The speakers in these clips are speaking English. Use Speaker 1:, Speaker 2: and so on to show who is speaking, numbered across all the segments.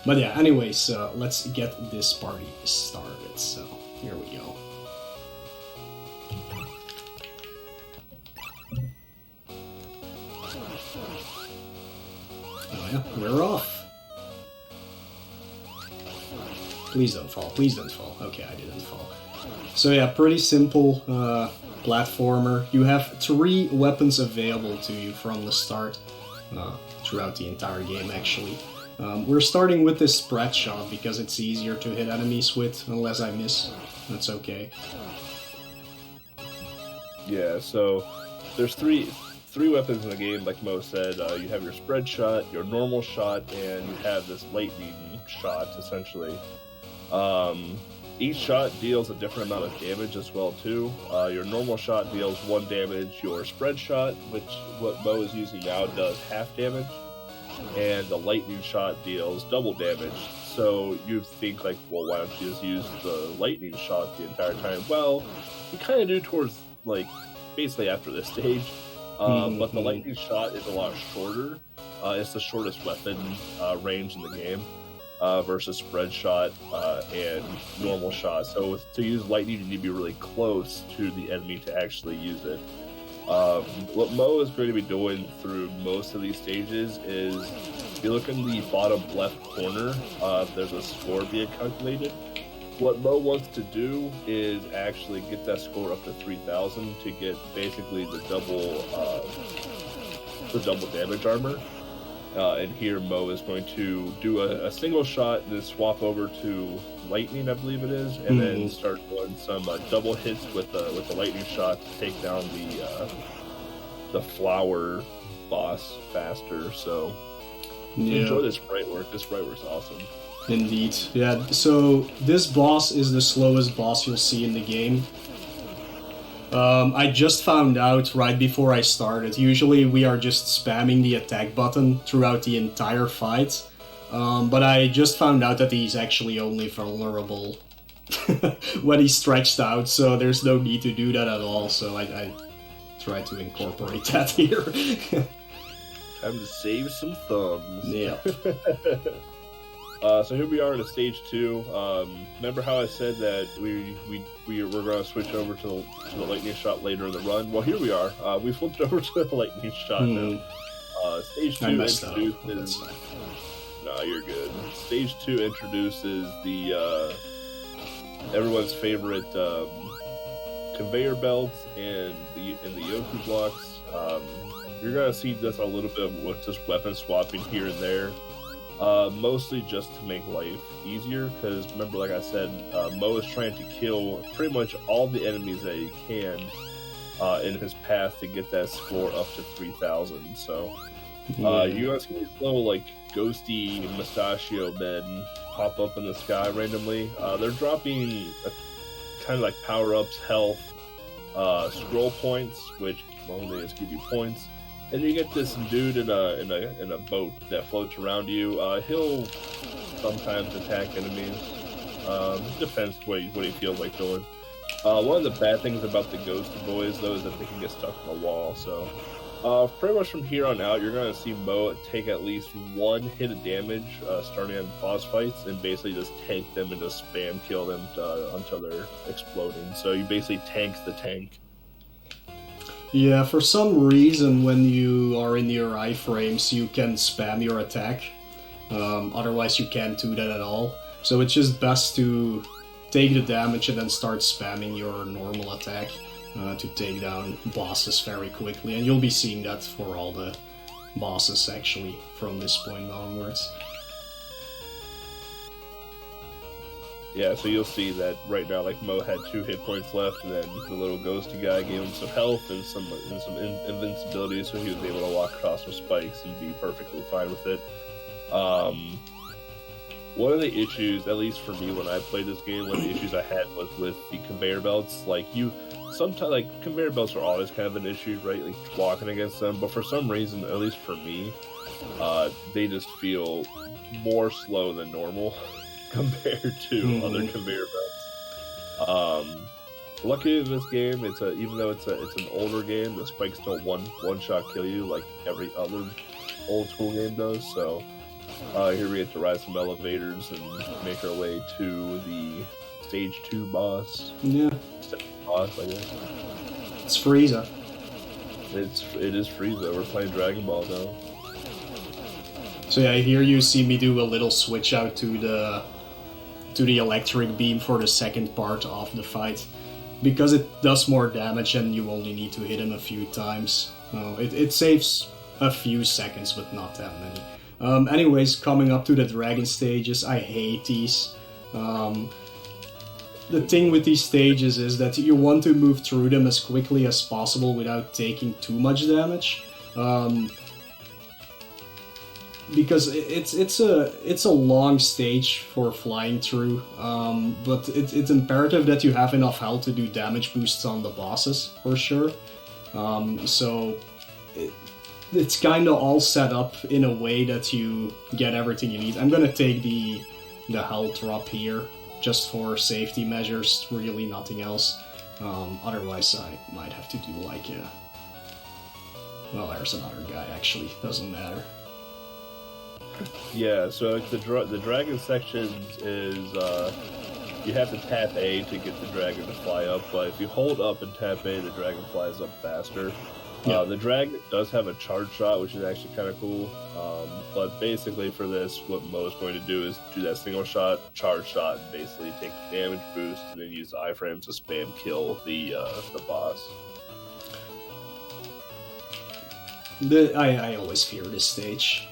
Speaker 1: But yeah, anyways, let's get this party started. So here we go. Oh yeah, we're off. Please don't fall, please don't fall. Okay, I didn't fall. So yeah, pretty simple platformer. You have 3 weapons available to you from the start, throughout the entire game actually. We're starting with this spread shot because it's easier to hit enemies with, unless I miss. That's okay.
Speaker 2: Yeah, so there's three weapons in the game, like Mo said. You have your spread shot, your normal shot, and you have this lightning shot, essentially. Each shot deals a different amount of damage as well, too. Your normal shot deals 1 damage. Your spread shot, which what Mo is using now, does half damage. And the lightning shot deals double damage. So you'd think, like, well, why don't you just use the lightning shot the entire time? Well, you kind of do towards, like, basically after this stage. But the lightning shot is a lot shorter. It's the shortest weapon range in the game. Versus spread shot and normal shot. So to use lightning, you need to be really close to the enemy to actually use it. What Mo is going to be doing through most of these stages is, if you look in the bottom left corner, there's a score being calculated. What Mo wants to do is actually get that score up to 3,000 to get basically the double damage armor. And here Mo is going to do a single shot and then swap over to lightning, I believe it is, and then start doing some double hits with the lightning shot to take down the flower boss faster. So enjoy this sprite work. This sprite work's awesome.
Speaker 1: Indeed. Yeah, so this boss is the slowest boss you'll see in the game. I just found out right before I started. Usually we are just spamming the attack button throughout the entire fight. But I just found out that he's actually only vulnerable when he's stretched out, so there's no need to do that at all. So I try to incorporate that here.
Speaker 2: Time to save some thumbs.
Speaker 1: Yeah.
Speaker 2: So here we are in stage 2. Remember how I said that we were going to switch over to the lightning shot later in the run? Well, here we are. We flipped over to the lightning shot now. Stage 2 introduces. Nah, you're good. Stage 2 introduces the everyone's favorite conveyor belts and the Yoku blocks. You're gonna see just a little bit with just weapon swapping here and there. Mostly just to make life easier, because remember, like I said, Mo is trying to kill pretty much all the enemies that he can in his path to get that score up to 3,000. So you're gonna see these little, like, ghosty mustachio men pop up in the sky randomly. They're dropping kind of like power-ups, health, scroll points, which they just give you points. And you get this dude in a boat that floats around you. He'll sometimes attack enemies. Depends what he feels like doing. One of the bad things about the ghosty boys, though, is that they can get stuck in the wall. So pretty much from here on out, you're going to see Mo take at least 1 hit of damage starting on boss fights, and basically just tank them and just spam kill them until they're exploding. So you basically tank the tank.
Speaker 1: Yeah, for some reason when you are in your iframes you can spam your attack. Otherwise you can't do that at all. So it's just best to take the damage and then start spamming your normal attack to take down bosses very quickly. And you'll be seeing that for all the bosses actually from this point onwards.
Speaker 2: Yeah, so you'll see that right now, like, Mo had 2 hit points left, and then the little ghosty guy gave him some health and some invincibility, so he was able to walk across some spikes and be perfectly fine with it. One of the issues, at least for me when I played this game, one of the issues I had was with the conveyor belts. Like, sometimes, like, conveyor belts are always kind of an issue, right? Like, walking against them, but for some reason, at least for me, they just feel more slow than normal compared to other conveyor belts. Luckily in this game, even though it's an older game, the spikes don't one shot kill you like every other old school game does. So Here we get to ride some elevators and make our way to the stage 2 boss.
Speaker 1: Yeah.
Speaker 2: Boss, I guess.
Speaker 1: It's Frieza.
Speaker 2: It is Frieza. We're playing Dragon Ball now.
Speaker 1: So yeah, here you see me do a little switch out to the electric beam for the second part of the fight. Because it does more damage and you only need to hit him a few times. It saves a few seconds, but not that many. Anyways, coming up to the dragon stages, I hate these. The thing with these stages is that you want to move through them as quickly as possible without taking too much damage. Because it's a long stage for flying through, but it's imperative that you have enough health to do damage boosts on the bosses, for sure. So it's kind of all set up in a way that you get everything you need. I'm gonna take the health drop here, just for safety measures, really nothing else. Otherwise I might have to do like a... Well, there's another guy, actually, doesn't matter.
Speaker 2: Yeah, so like the dragon sections is you have to tap A to get the dragon to fly up, but if you hold up and tap A, the dragon flies up faster. Yeah. The dragon does have a charge shot, which is actually kind of cool. But basically for this, what moelleuh's going to do is do that single shot, charge shot, and basically take the damage boost, and then use the iframes to spam kill the boss.
Speaker 1: I always fear this stage.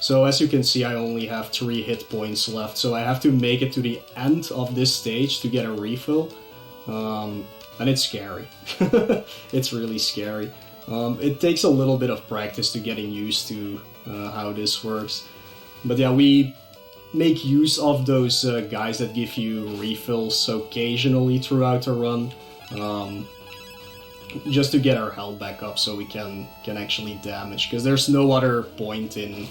Speaker 1: So as you can see, I only have 3 hit points left, so I have to make it to the end of this stage to get a refill. And it's scary. It's really scary. It takes a little bit of practice to getting used to how this works. But yeah, we make use of those guys that give you refills occasionally throughout the run. Just to get our health back up so we can actually damage, because there's no other point in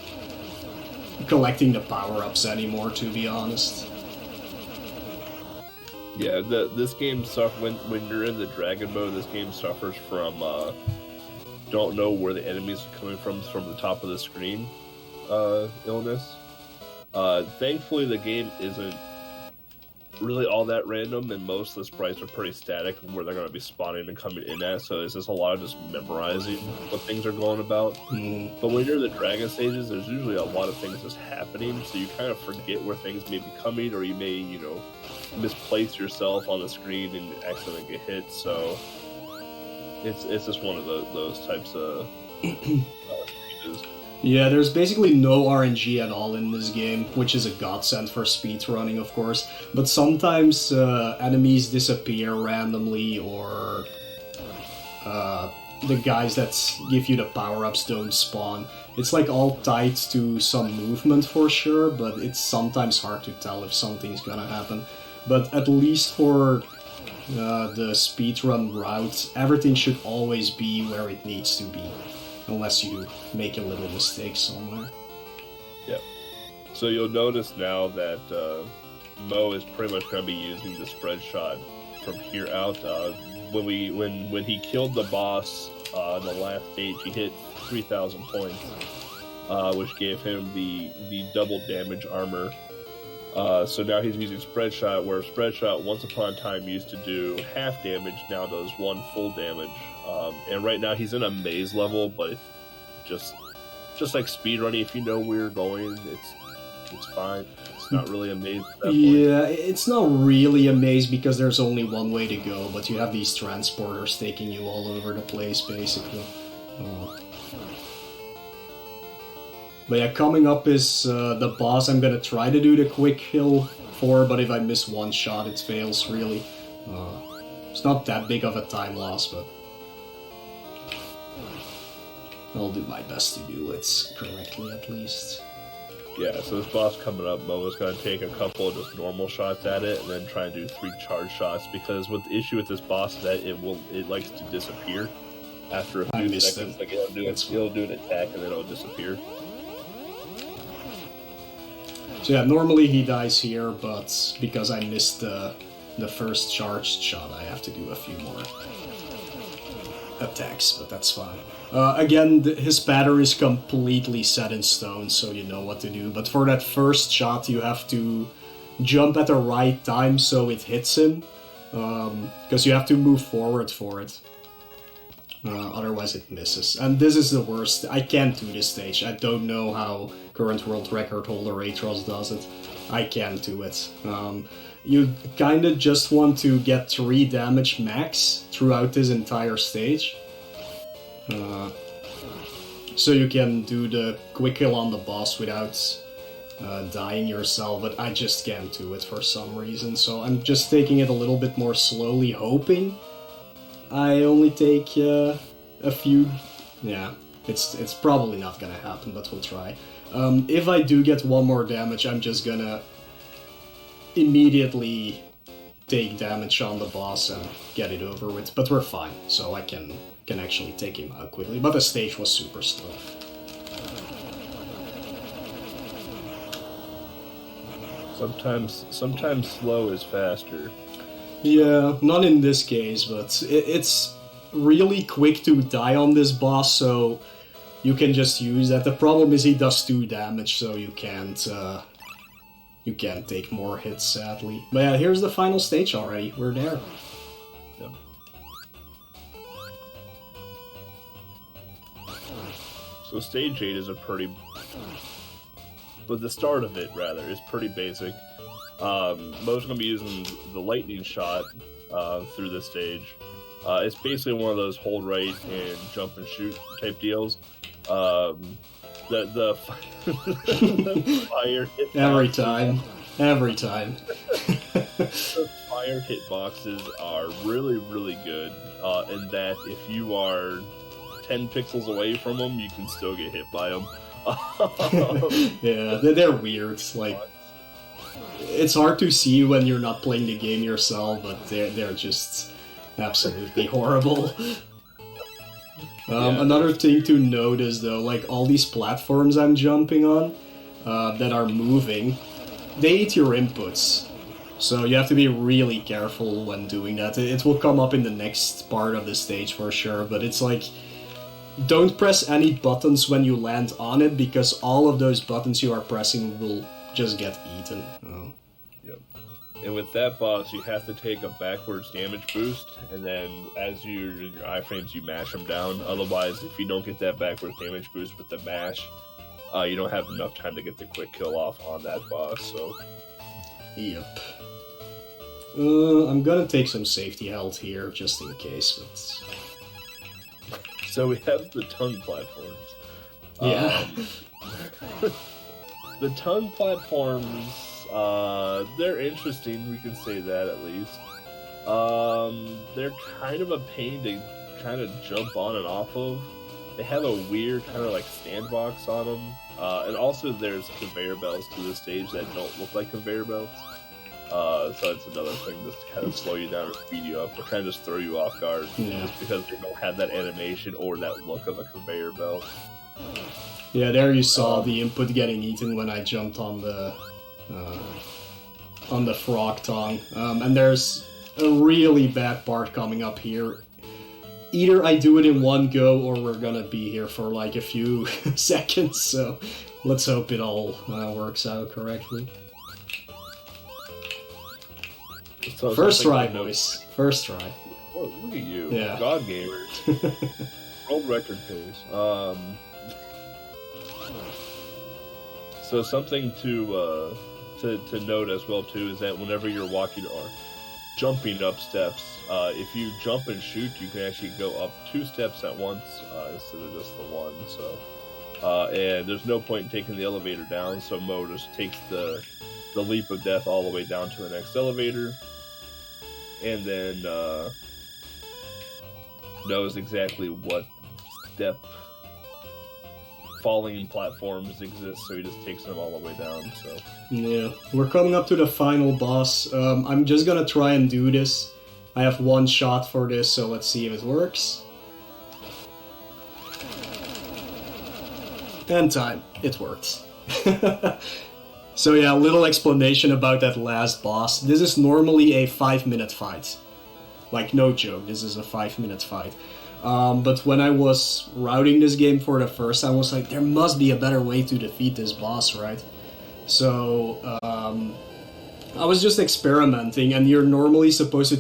Speaker 1: collecting the power-ups anymore, to be honest.
Speaker 2: Yeah, this game suffers when you're in the dragon mode. This game suffers from don't know where the enemies are coming from the top of the screen illness. Thankfully, the game isn't really all that random, and most of the sprites are pretty static where they're going to be spawning and coming in at, so it's just a lot of just memorizing what things are going about. But when you're in the dragon stages, there's usually a lot of things just happening, so you kind of forget where things may be coming, or you may, misplace yourself on the screen and accidentally get hit, so it's just one of those types of stages.
Speaker 1: Yeah, there's basically no RNG at all in this game, which is a godsend for speedrunning, of course. But sometimes enemies disappear randomly, or the guys that give you the power-ups don't spawn. It's like all tied to some movement for sure, but it's sometimes hard to tell if something's gonna happen. But at least for the speedrun route, everything should always be where it needs to be. Unless you make a little mistake somewhere.
Speaker 2: Yep. So you'll notice now that moelleuh is pretty much going to be using the spread shot from here out. When he killed the boss in the last stage, he hit 3,000 points, which gave him the double damage armor. So now he's using spread shot, where spread shot once upon a time used to do half damage, now does 1 full damage. And right now he's in a maze level, but just like speedrunning, if you know where you're going, it's fine. It's not really a maze at that point.
Speaker 1: Yeah, it's not really a maze because there's only one way to go, but you have these transporters taking you all over the place, basically. But yeah, coming up is the boss I'm gonna try to do the quick kill for, but if I miss one shot, it fails, really. It's not that big of a time loss, but I'll do my best to do it correctly, at least.
Speaker 2: Yeah, so this boss coming up, moelleuh's going to take a couple of just normal shots at it, and then try and do 3 charge shots, because what the issue with this boss is that it likes to disappear after a few seconds. Like it'll do an attack, and then it'll disappear.
Speaker 1: So yeah, normally he dies here, but because I missed the first charged shot, I have to do a few more. attacks, but that's fine. Again, his pattern is completely set in stone, so you know what to do. But for that first shot, you have to jump at the right time so it hits him, because you have to move forward for it. Otherwise it misses. And this is the worst. I can't do this stage. I don't know how current world record holder Retros does it. I can't do it. You kinda just want to get 3 damage max throughout this entire stage. So you can do the quick kill on the boss without dying yourself, but I just can't do it for some reason, so I'm just taking it a little bit more slowly, hoping I only take a few... Yeah, it's probably not gonna happen, but we'll try. If I do get 1 more damage, I'm just gonna immediately take damage on the boss and get it over with, but we're fine, so I can actually take him out quickly, but the stage was super slow.
Speaker 2: Sometimes slow is faster.
Speaker 1: Yeah, not in this case, but it's really quick to die on this boss, so you can just use that. The problem is he does 2 damage, so you can't take more hits, sadly. But yeah, here's the final stage already. We're there.
Speaker 2: Yep. So stage 8 is but the start of it, rather, is pretty basic. Mo's going to be using the lightning shot through this stage. It's basically one of those hold right and jump and shoot type deals. The fire hit
Speaker 1: Every time.
Speaker 2: The fire hitboxes are really, really good in that if you are 10 pixels away from them, you can still get hit by them.
Speaker 1: Yeah, they're weird. Like, it's hard to see when you're not playing the game yourself, but they're just absolutely horrible. Another thing to note is, though, like, all these platforms I'm jumping on that are moving, they eat your inputs. So you have to be really careful when doing that. It will come up in the next part of the stage for sure, but it's like, don't press any buttons when you land on it, because all of those buttons you are pressing will just get eaten. Oh.
Speaker 2: Yep. And with that boss, you have to take a backwards damage boost, and then as your iframes, you mash them down. Otherwise, if you don't get that backwards damage boost with the mash, you don't have enough time to get the quick kill off on that boss, so...
Speaker 1: Yep. I'm gonna take some safety health here, just in case, but...
Speaker 2: So we have the tongue platforms.
Speaker 1: Yeah.
Speaker 2: The tongue platforms, they're interesting, we can say that at least. They're kind of a pain to kind of jump on and off of. They have a weird kind of like sandbox on them. And also there's conveyor belts to the stage that don't look like conveyor belts. So it's another thing just to kind of slow you down or speed you up or kind of just throw you off guard.
Speaker 1: Yeah.
Speaker 2: Just because they don't have that animation or that look of a conveyor belt.
Speaker 1: Yeah, there you saw the input getting eaten when I jumped on the frog tongue. And there's a really bad part coming up here. Either I do it in one go or we're gonna be here for like a few seconds, so let's hope it all works out correctly.
Speaker 2: So
Speaker 1: First try, boys. First try.
Speaker 2: Oh, look at you.
Speaker 1: Yeah.
Speaker 2: God gamers. World record pace. So something to note as well too is that whenever you're walking or jumping up steps, if you jump and shoot, you can actually go up 2 steps at once instead of just the 1. So, and there's no point in taking the elevator down. So Mo just takes the leap of death all the way down to the next elevator, and then knows exactly what step falling platforms exist, so he just takes them all the way down. So
Speaker 1: yeah, we're coming up to the final boss. I'm just gonna try and do this. I have 1 shot for this, so let's see if it works. And time. It worked. So yeah, a little explanation about that last boss. This is normally a 5-minute fight. Like, no joke, this is a 5-minute fight. But when I was routing this game for the first time, I was like, there must be a better way to defeat this boss, right? So I was just experimenting, and you're normally supposed to